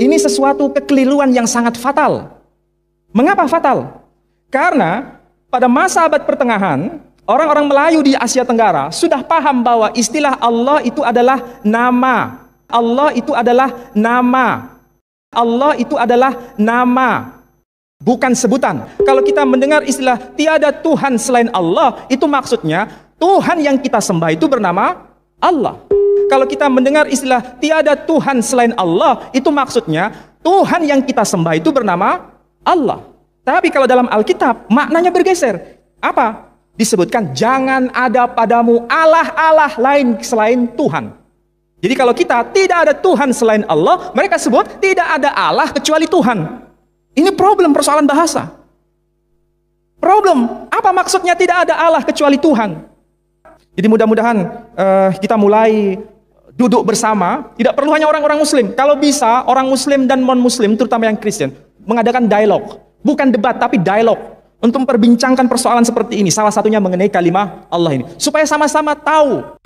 Ini sesuatu kekeliruan yang sangat fatal. Mengapa fatal? Karena pada masa abad pertengahan, orang-orang Melayu di Asia Tenggara sudah paham bahwa istilah Allah itu adalah nama. Allah itu adalah nama. Allah itu adalah nama, bukan sebutan. Kalau kita mendengar istilah tiada Tuhan selain Allah, itu maksudnya Tuhan yang kita sembah itu bernama Allah. Kalau kita mendengar istilah tiada Tuhan selain Allah, itu maksudnya Tuhan yang kita sembah itu bernama Allah. Tapi kalau dalam Alkitab, maknanya bergeser. Apa? Disebutkan, jangan ada padamu Allah-Allah lain selain Tuhan. Jadi kalau kita tidak ada Tuhan selain Allah, mereka sebut tidak ada Allah kecuali Tuhan. Ini problem persoalan bahasa. Problem, apa maksudnya tidak ada Allah kecuali Tuhan? Jadi mudah-mudahan kita mulai duduk bersama, tidak perlu hanya orang-orang Muslim. Kalau bisa, orang Muslim dan non-Muslim, terutama yang Kristen, mengadakan dialog. Bukan debat, tapi dialog. Untuk memperbincangkan persoalan seperti ini. Salah satunya mengenai kalimat Allah ini. Supaya sama-sama tahu.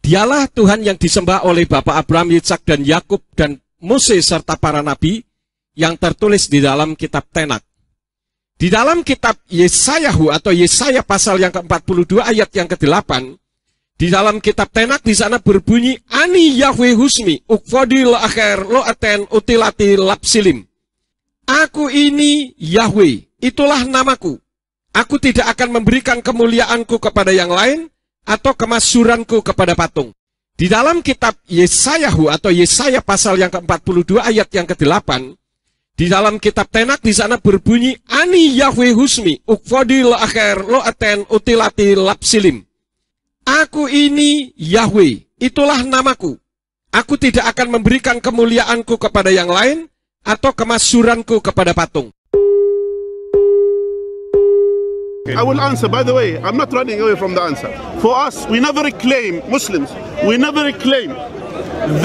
Dialah Tuhan yang disembah oleh Bapak Abraham, Yitzhak, dan Yakub, dan Mose serta para nabi yang tertulis di dalam kitab Tenak. Di dalam kitab Yesayahu atau Yesaya pasal yang ke-42 ayat yang ke-8, di dalam kitab Tenak di sana berbunyi, Ani Yahweh Husmi, ukfodil akhir lo aten utilati lapsilim. Aku ini Yahweh, itulah namaku. Aku tidak akan memberikan kemuliaanku kepada yang lain, atau kemasyuranku kepada patung. Di dalam kitab Yesayahu atau Yesaya pasal yang ke-42 ayat yang ke-8, di dalam kitab Tenak di sana berbunyi, Ani Yahweh Husmi, ukfodil akhir lo aten utilati lapsilim. Aku ini Yahweh, itulah namaku. Aku tidak akan memberikan kemuliaanku kepada yang lain, atau kemasyuranku kepada patung. I will answer. By the way, I'm not running away from the answer. For us, we never claim, Muslims, we never claim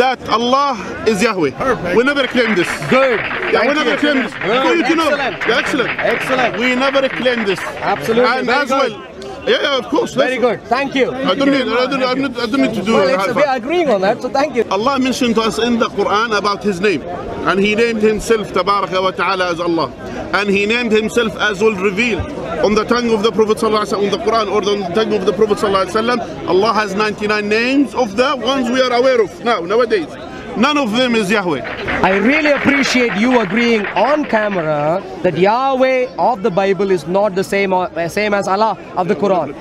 that Allah is Yahweh. Perfect. We never claim this. Good. Yeah, we never claim this. For you to know. Excellent. Yeah, excellent. Excellent. We never claim this. Absolutely. And Very as good. well. Yeah, of course. Very good. Thank you. I don't need to do Well, high we five. are agreeing on that, so thank you. Allah mentioned to us in the Quran about His name, and He named Himself Tabaraka wa Ta'ala as Allah, and He named Himself as will reveal on the tongue of the Prophet Sallallahu Alaihi Wasallam, on the Quran or on the tongue of the Prophet Sallallahu Alaihi Wasallam. Allah has 99 names of the ones we are aware of nowadays. None of them is Yahweh. I really appreciate you agreeing on camera that Yahweh of the Bible is not the same as Allah of the Quran.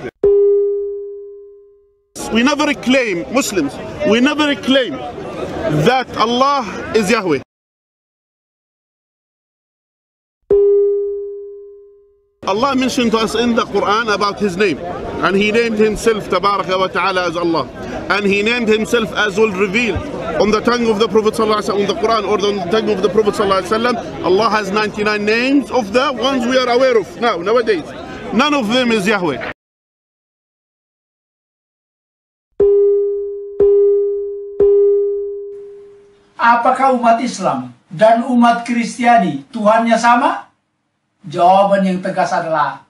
We never claim, Muslims, we never claim that Allah is Yahweh. Allah mentioned to us in the Quran about His name, and He named Himself Tabaraka wa Ta'ala as Allah, and He named Himself as will reveal on the tongue of the Prophet Sallallahu Alaihi Wasallam, on the Quran or on the tongue of the Prophet Sallallahu Alaihi Wasallam. Allah has 99 names of the ones we are aware of nowadays. None of them is Yahweh. Apakah umat Islam dan umat Kristiani Tuhannya sama? Jawaban yang tegas adalah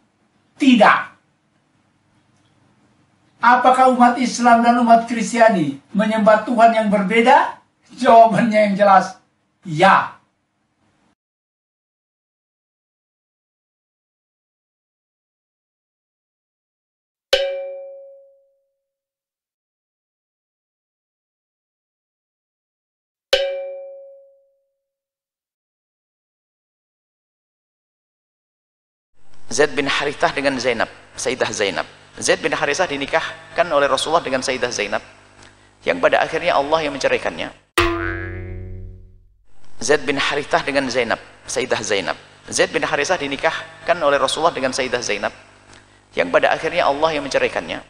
tidak. Apakah umat Islam dan umat Kristiani menyembah Tuhan yang berbeda? Jawabannya yang jelas, ya. Zaid bin Harithah dengan Zainab, Sayyidah Zainab. Zaid bin Harithah dinikahkan oleh Rasulullah dengan Sayyidah Zainab, yang pada akhirnya Allah yang menceraikannya. Zaid bin Harithah dengan Zainab, Sayyidah Zainab. Zaid bin Harithah dinikahkan oleh Rasulullah dengan Sayyidah Zainab, yang pada akhirnya Allah yang menceraikannya.